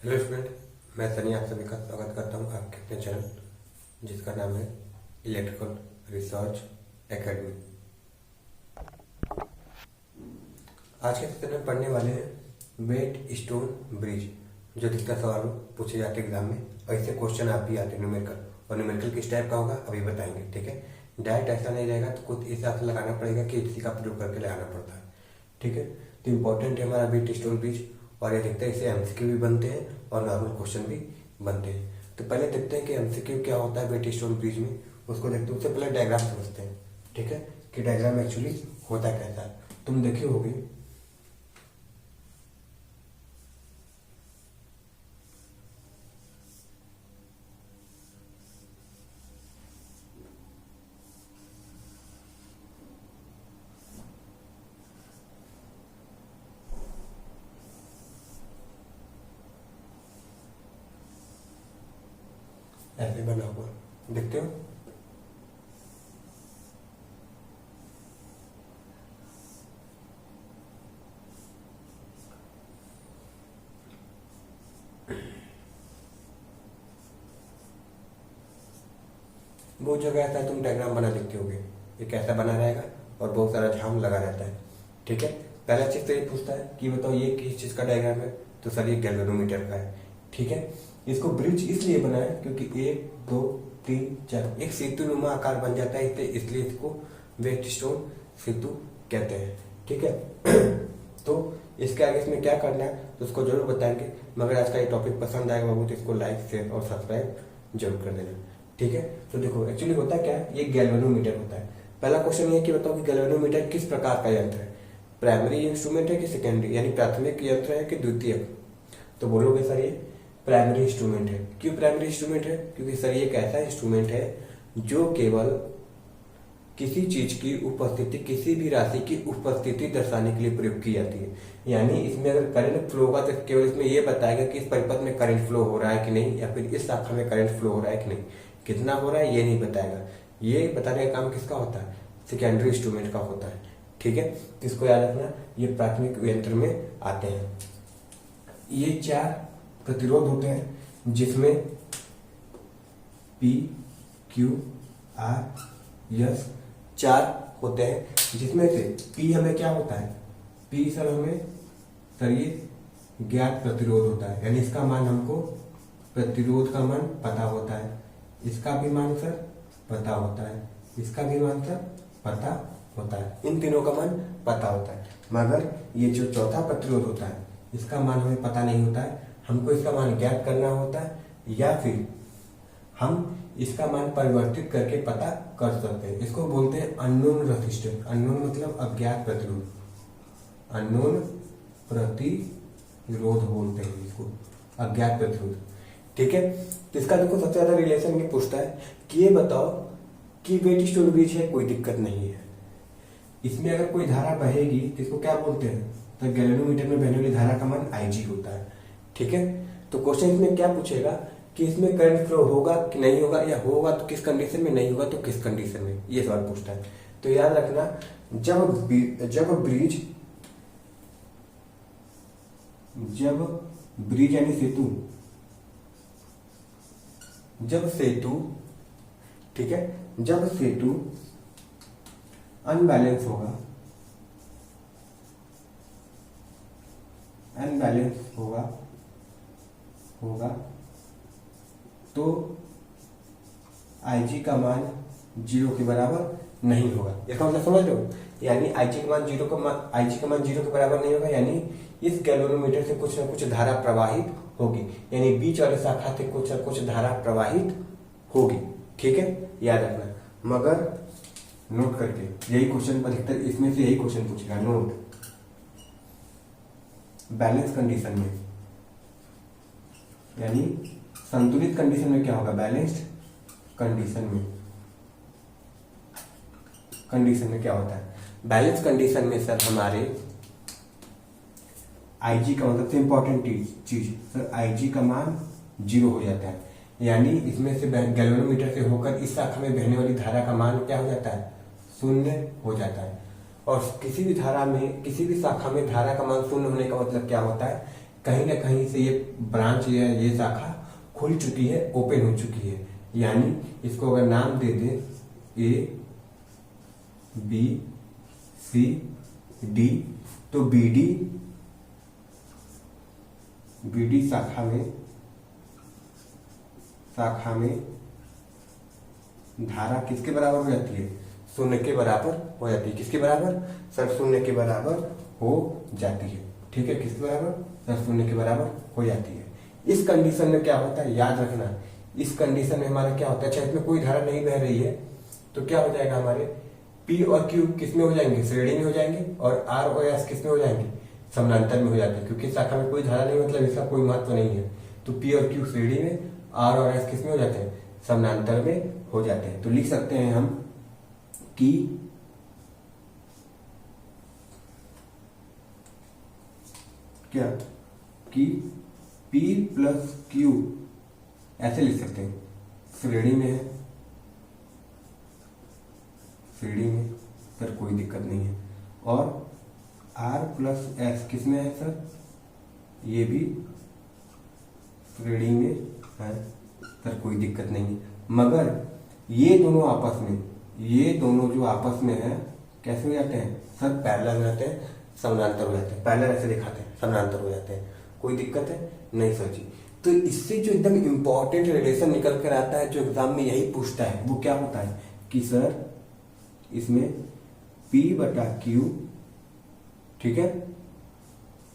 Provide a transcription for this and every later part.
Hello student, मैं सनी आप सभी का स्वागत करता हूं आपके अपने चैनल जिसका नाम है इलेक्ट्रिकल रिसर्च एकेडमी। आज के सेशन में पढ़ने वाले हैं वेट स्टोन ब्रिज, जो अधिकतर सवाल पूछे जाते हैं एग्जाम में और इससे क्वेश्चन आप भी आते हैं न्यूमेरिकल। और न्यूमेरिकल किस टाइप का होगा अभी बताएंगे, ठीक है। डायरेक्ट ऐसा नहीं रहेगा तो कुछ इस हिसाब से लगाना पड़ेगा कि इसी का प्रयोग करके लगाना पड़ता है, ठीक है। तो इम्पोर्टेंट है हमारा वेट स्टोन ब्रिज और ये देखते हैं इसे एमसीक्यू भी बनते हैं और नॉर्मल क्वेश्चन भी बनते हैं। तो पहले देखते हैं कि एमसीक्यू क्या होता है वेट स्टोन ब्रिज में, उसको देखते हैं। उससे पहले डायग्राम समझते हैं, ठीक है, कि डायग्राम एक्चुअली होता कैसा है। तुम देखे होगे ऐसे बना हुआ, देखते हो। बहुत जगह ऐसा है, तुम डायग्राम बना लिखते होगे ये कैसा बना रहेगा और बहुत सारा झाम लगा रहता है, ठीक है। पहला चीज तो ये पूछता है कि बताओ ये किस चीज का डायग्राम है, तो सर ये गैल्वेनोमीटर का है, ठीक है। इसको ब्रिज इसलिए बनाया क्योंकि 1 2 3 4 एक सेतुनुमा आकार बन जाता है, इसलिए इसको वेट स्टोन सेतु कहते हैं, ठीक है। तो इसके आगे इसमें क्या करना है तो उसको जरूर बताएंगे। मगर आज का ये टॉपिक पसंद आएगा बाबू तो इसको लाइक शेयर और सब्सक्राइब जरूर कर देना, ठीक है। तो देखो एक्चुअली होता क्या है, ये गैल्वेनोमीटर होता है। पहला क्वेश्चन ये कि बताओ कि गैल्वेनोमीटर किस प्रकार का यंत्र है, प्राइमरी इंस्ट्रूमेंट है कि सेकेंडरी यानी प्राथमिक यंत्र है कि द्वितीयक। तो बोलोगे सर ये प्राइमरी इंस्ट्रूमेंट है। क्यों प्राइमरी इंस्ट्रूमेंट है? क्योंकि सर ये एक ऐसा इंस्ट्रूमेंट है जो केवल किसी चीज की उपस्थिति, किसी भी राशि की उपस्थिति दर्शाने के लिए प्रयोग की जाती है। यानी इसमें अगर करंट फ्लो होगा तो केवल इसमें यह बताएगा कि इस परिपथ में करंट फ्लो हो रहा है कि नहीं, या फिर इस शाखा में करंट फ्लो हो रहा है कि नहीं, कितना हो रहा है ये नहीं बताएगा। ये बताने का काम किसका होता है? सेकेंडरी इंस्ट्रूमेंट का होता है, ठीक है। इसको याद रखना, ये प्राथमिक यंत्र में आते हैं। ये 4 प्रतिरोध होते हैं जिसमें P Q R S 4 होते हैं, जिसमें से P हमें क्या होता है? P सर हमें ये ज्ञात प्रतिरोध होता है, यानी इसका मान हमको प्रतिरोध का मान पता होता है। इसका भी मान सर पता होता है, इसका भी मान सर पता होता है, इन तीनों का मान पता होता है। मगर ये जो चौथा प्रतिरोध होता है इसका मान हमें पता नहीं होता है, हमको इसका मान ज्ञात करना होता है, या फिर हम इसका मान परिवर्तित करके पता कर सकते हैं। इसको बोलते हैं अननोन रेजिस्टेंस। अननोन मतलब अज्ञात प्रतिरोध, अननोन प्रतिरोध बोलते हैं इसको, अज्ञात प्रतिरोध, ठीक है। तो इसका देखो सबसे ज्यादा रिलेशन ये पूछता है कि ये बताओ कि वेट स्टोन ब्रिज है, कोई दिक्कत नहीं है। इसमें अगर कोई धारा बहेगी तो इसको क्या बोलते हैं? तो गैल्वेनोमीटर में बहने वाली धारा का मान IG होता है, ठीक है। तो क्वेश्चन इसमें क्या पूछेगा कि इसमें करंट फ्लो होगा कि नहीं होगा, या होगा तो किस कंडीशन में, नहीं होगा तो किस कंडीशन में, ये सवाल पूछता है। तो याद रखना, जब ब्रिज यानी सेतु, जब सेतु, ठीक है, जब सेतु अनबैलेंस होगा, होगा तो IG का मान 0 के बराबर नहीं होगा। इसका मतलब समझ लो, यानी IG का मान 0 के बराबर नहीं होगा, यानी इस गैल्वेनोमीटर से कुछ न कुछ धारा प्रवाहित होगी, यानी बीच वाले शाखा से कुछ न कुछ धारा प्रवाहित होगी, ठीक है, याद रखना। मगर नोट करके यही क्वेश्चन अधिकतर इसमें से यही क्वेश्चन पूछेगा, नोट बैलेंस कंडीशन में, यानी संतुलित कंडीशन में क्या होगा? बैलेंस्ड कंडीशन में क्या होता है? बैलेंस कंडीशन में सर हमारे IG का मतलब इंपॉर्टेंट चीज सर IG का मान 0 हो जाता है, यानी इसमें से गैल्वेनोमीटर से होकर इस शाखा में बहने वाली धारा का मान क्या हो जाता है? 0 हो जाता है। और किसी भी धारा में, किसी भी शाखा में धारा का मान 0 होने का मतलब क्या होता है कहीं ना कहीं से ये ब्रांच ये शाखा खुल चुकी है, ओपन हो चुकी है। यानी इसको अगर नाम दे दें ए बी सी डी, तो बीडी शाखा में धारा किसके बराबर हो जाती है? शून्य के बराबर हो जाती है। किसके बराबर? सर शून्य के बराबर हो जाती है। ठीक है, किसके बराबर? सर शून्य के बराबर हो जाती है। इस कंडीशन में क्या होता है, याद रखना, इस कंडीशन में हमारा क्या होता है, अच्छा इसमें कोई धारा नहीं बह रही है तो क्या हो जाएगा, हमारे P और Q किस में हो जाएंगे? श्रेणी में हो जाएंगे। और R और S किस में हो जाएंगे? समानांतर में हो जाते हैं। क्योंकि शाखा में कोई धारा नहीं, मतलब इसका कोई महत्व नहीं है। तो P और Q श्रेणी में, R और S किस में हो जाते हैं? समानांतर में हो जाते हैं। तो लिख सकते हैं हम कि क्या कि P प्लस Q ऐसे लिख सकते हैं, श्रेणी में है, श्रेणी में, सर कोई दिक्कत नहीं है। और R प्लस S किस में है सर? ये भी श्रेणी में है, सर कोई दिक्कत नहीं है। मगर ये दोनों आपस में, ये दोनों जो आपस में है कैसे हो जाते हैं? सर पैरेलल हो जाते हैं, समानांतर हो जाते हैं। पैरेलल ऐसे दिखाते हैं, समानांतर हो जाते हैं। कोई दिक्कत है? नहीं सर जी। तो इससे जो एकदम इंपॉर्टेंट रिलेशन निकल कर आता है, जो एग्जाम में यही पूछता है, वो क्या होता है कि सर इसमें P बटा Q, ठीक है,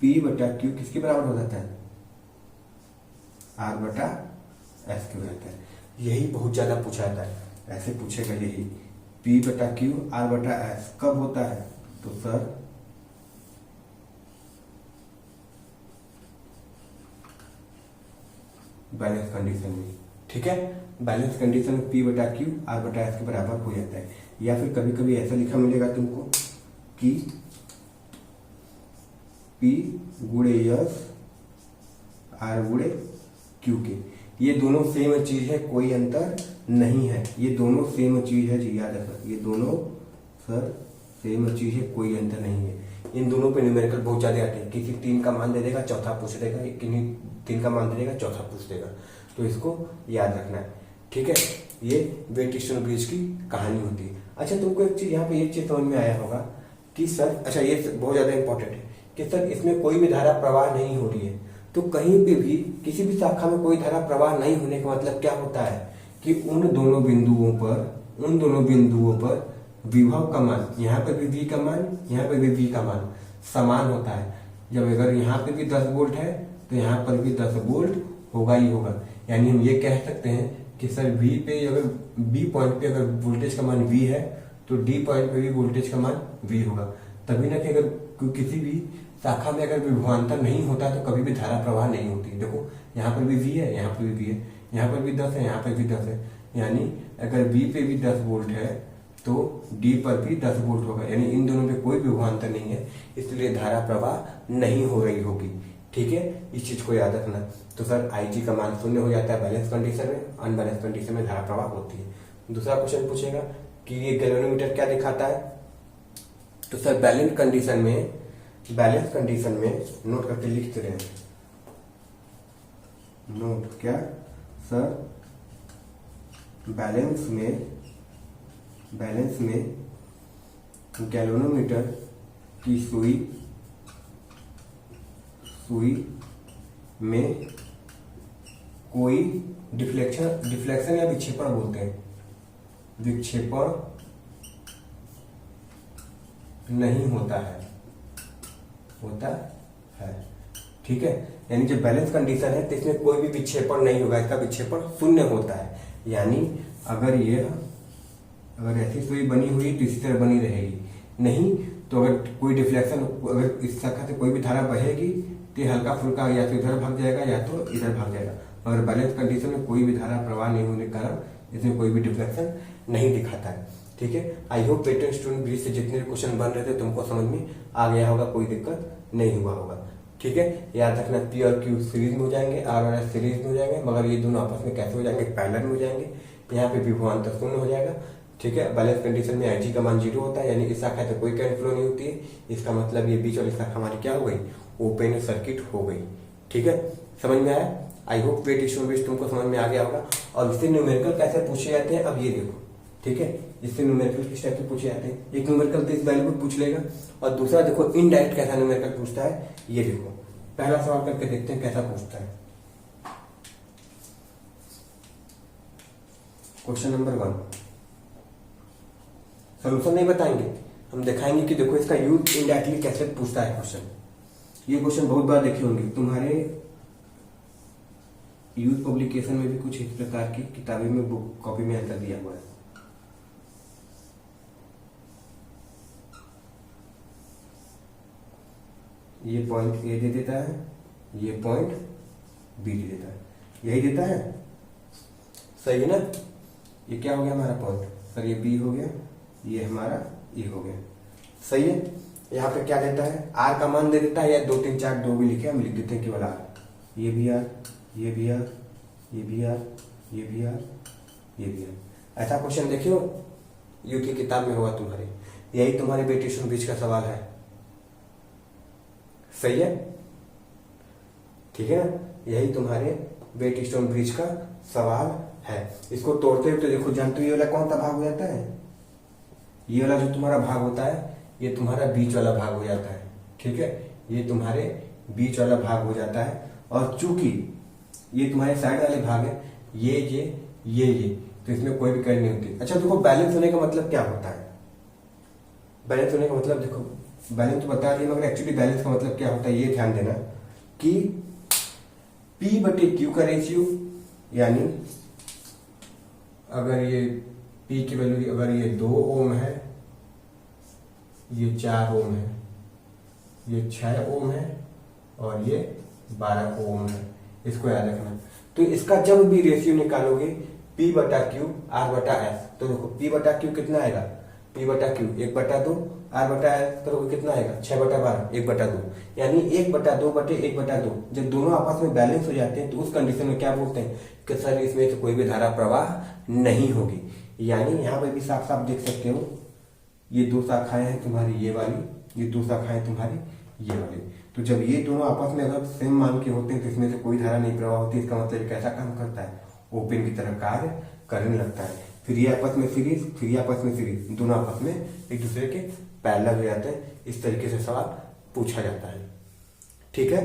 P बटा Q किसके बराबर हो जाता है? R बटा S के हो जाता है। यही बहुत ज्यादा पूछा जाता है, ऐसे पूछेगा यही, P बटा Q R बटा S कब होता है? तो सर बैलेंस कंडीशन में। ठीक है, बैलेंस कंडीशन में P बटा Q R बटा S के बराबर हो जाता है। या फिर कभी कभी ऐसा लिखा मिलेगा तुमको कि P गुणे S R गुणे Q के, ये दोनों सेम चीज है, कोई अंतर नहीं है। ये दोनों सेम चीज है जी, याद रखना, ये दोनों सर सेम चीज है, कोई अंतर नहीं है। इन दोनों पे न्यूमेरिकल बहुत ज्यादा आते हैं। किसी 3 का मान दे देगा, चौथा पूछ देगा, किन्हीं 3 का मान दे देगा, चौथा पूछ देगा। तो इसको याद रखना है। ठीक है, ये वेट स्टोन ब्रिज की कहानी होती है। अच्छा, तुमको एक चीज यहाँ पे एक चीज समझ में आया होगा कि सर, अच्छा ये बहुत ज्यादा इंपॉर्टेंट है कि सर इसमें कोई भी धारा प्रवाह नहीं हो रही है। तो कहीं पे भी किसी भी शाखा में कोई धारा प्रवाह नहीं होने का मतलब क्या होता है कि उन दोनों बिंदुओं पर विभव का मान, यहाँ पर भी V का मान, यहाँ पर भी V का मान समान होता है। जब अगर यहाँ पे भी 10 वोल्ट है तो यहाँ पर भी 10 वोल्ट होगा ही होगा। यानी हम ये कह सकते हैं कि सर V पे अगर B पॉइंट पे अगर वोल्टेज का मान V है तो D पॉइंट पे भी वोल्टेज का मान V होगा। तभी ना कि अगर किसी भी शाखा में अगर विभवांतर नहीं होता तो कभी भी धारा प्रवाह नहीं होती। देखो यहाँ पर भी V है, यहाँ पर भी V है, यहाँ पर भी 10 है, यहाँ पर भी 10 है। यानी अगर B पे भी 10 वोल्ट है तो D पर भी 10 वोल्ट होगा। यानी इन दोनों में कोई विभवांतर नहीं है, इसलिए धारा प्रवाह नहीं हो रही होगी। ठीक है, इस चीज को याद रखना। तो सर IG का मान शून्य हो जाता है बैलेंस कंडीशन में, अनबैलेंस कंडीशन में धारा प्रवाह होती है। दूसरा क्वेश्चन पूछेगा कि ये गैल्वेनोमीटर क्या दिखाता है? तो सर बैलेंस कंडीशन में नोट करके लिखते रहे, नोट क्या सर, बैलेंस में गैल्वेनोमीटर की सुई में कोई डिफ्लेक्शन या विक्षेपण बोलते हैं, विक्षेपण नहीं होता है। ठीक है, यानी जब बैलेंस कंडीशन है तो इसमें कोई भी विक्षेपण नहीं होगा, इसका विक्षेपण शून्य होता है। यानी अगर ऐसी सुई बनी हुई तो इसी तरह बनी रहेगी, नहीं तो अगर कोई डिफ्लेक्शन, अगर इस शाखा से कोई भी धारा बहेगी तो हल्का फुल्का या तो इधर भाग जाएगा या तो इधर भाग जाएगा। अगर बैलेंस कंडीशन में कोई भी धारा प्रवाह नहीं होने के कारण इसमें कोई भी डिफ्लेक्शन नहीं दिखाता है। ठीक है, I hope pattern student bridge से जितने क्वेश्चन बन रहे थे तुमको समझ में आ गया होगा, कोई दिक्कत नहीं हुआ होगा। ठीक है, याद रखना P और Q सीरीज में हो जाएंगे, R और S सीरीज में हो जाएंगे, मगर ये दोनों आपस में कैसे हो जाएंगे? पैरेलल में हो जाएंगे। यहाँ पे विभवांतर शून्य हो जाएगा। ठीक है, बैलेंस कंडीशन में IG का मान 0 होता है, यानी इस शाखा से कोई करंट फ्लो नहीं होती है। इसका मतलब ये बीच वाली शाखा हमारी क्या हो गई? ओपन सर्किट हो गई। ठीक है, समझ में आया? I hope wet stone bridge तुमको समझ में आ गया होगा। और इससे न्यूमेरिकल कैसे पूछे जाते हैं अब ये देखो, ठीक है। इससे न्यूमेरिकल किस टाइप से पूछे जाते हैं, एक न्यूमेरिकल तो इस वैल्यू को पूछ लेगा, और दूसरा देखो इनडायरेक्ट कैसा न्यूमेरिकल पूछता है, ये देखो। पहला सवाल करके देखते हैं कैसा पूछता है। क्वेश्चन नंबर 1, सोल्यूशन नहीं बताएंगे, हम दिखाएंगे कि देखो इसका यूज इनडायरेक्टली कैसे पूछता है क्वेश्चन। ये क्वेश्चन बहुत बार देखे होंगे तुम्हारे यूथ पब्लिकेशन में भी कुछ इस प्रकार की किताबें में बुक कॉपी में आंसर दिया हुआ है। ये पॉइंट ए दे देता है, ये पॉइंट बी दे देता है, यही देता है, सही है ना। ये क्या हो गया हमारा पॉइंट, सर ये बी हो गया, ये हमारा ए हो गया, सही है। यहाँ पे क्या देता है, आर का मान दे देता है, या 2 3 4 2 भी लिखे, हम लिख देते हैं केवल आर। ये भी आर, ये भी आर, ये भी आर, ये भी आर, ये भी आर। ऐसा क्वेश्चन देखियो यूथ की किताब में होगा तुम्हारे, यही तुम्हारे वेट स्टोन ब्रिज का सवाल है, सही है, ठीक है ना। यही तुम्हारे वेट स्टोन ब्रिज का सवाल है। इसको तोड़ते हुए तो देखो जानते हो ये वाला कौन सा भाग हो जाता है, ये वाला जो तुम्हारा भाग होता है ये तुम्हारा बीच वाला भाग हो जाता है, ठीक है। ये तुम्हारे बीच वाला भाग हो जाता है, और चूंकि ये तुम्हारे साइड वाले भाग है, ये तो इसमें कोई भी कमी नहीं होती। अच्छा देखो बैलेंस होने का मतलब क्या होता है, बैलेंस होने का मतलब देखो, बैलेंस तो बता दिया, मगर एक्चुअली बैलेंस का मतलब क्या होता है ये ध्यान देना कि P बटे Q का रेशियो, यानी अगर ये P की वैल्यू अगर ये 2 ओम है, ये 4 ओम है, ये 6 ओम है, और ये 12 ओम है, इसको याद रखना। तो इसका जब भी रेशियो निकालोगे P बटा Q R बटा S, तो देखो P बटा Q कितना आएगा, P बटा Q 1/2, R बटा S करोगे कितना आएगा 6/12 1/2, यानी 1/2 बटे 1/2। जब दोनों आपस में बैलेंस हो जाते हैं तो उस कंडीशन में क्या बोलते हैं कि सर इसमें से कोई भी धारा प्रवाह नहीं होगी। यानी यहाँ पे भी साफ साफ देख सकते हो, ये 2 शाखाएं हैं तुम्हारी ये वाली, ये 2 शाखाएं तुम्हारी ये वाली। तो जब ये दोनों आपस में अगर सेम मान के होते हैं तो इसमें से कोई धारा नहीं प्रवाह होती। इसका मतलब कैसा काम करता है, ओपन की तरह कार्य करने लगता है। फिर ये आपस में सीरीज, फिर ये आपस में सीरीज, दोनों आपस में एक दूसरे के पैरेलल हो जाते हैं। इस तरीके से सवाल पूछा जाता है, ठीक है।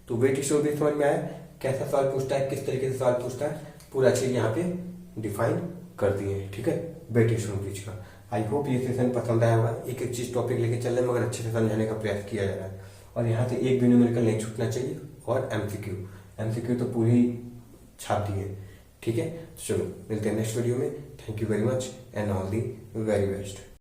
तो वेट स्टोन ब्रिज समझ में आया, कैसा सवाल पूछता है, किस तरीके से सवाल पूछता है, पूरा चीज यहाँ पे डिफाइन कर दिए हैं, ठीक है, वेट स्टोन ब्रिज का। आई होप ये सेशन पसंद आया होगा। एक एक चीज टॉपिक लेके चल रहे हैं, मगर अच्छे से समझाने का प्रयास किया जा रहा है। और यहाँ से एक भी न्यूमेरिकल नहीं छूटना चाहिए, और एमसीक्यू तो पूरी छाप दी है, ठीक है। चलो मिलते हैं नेक्स्ट वीडियो में। Thank you very much and all the very best.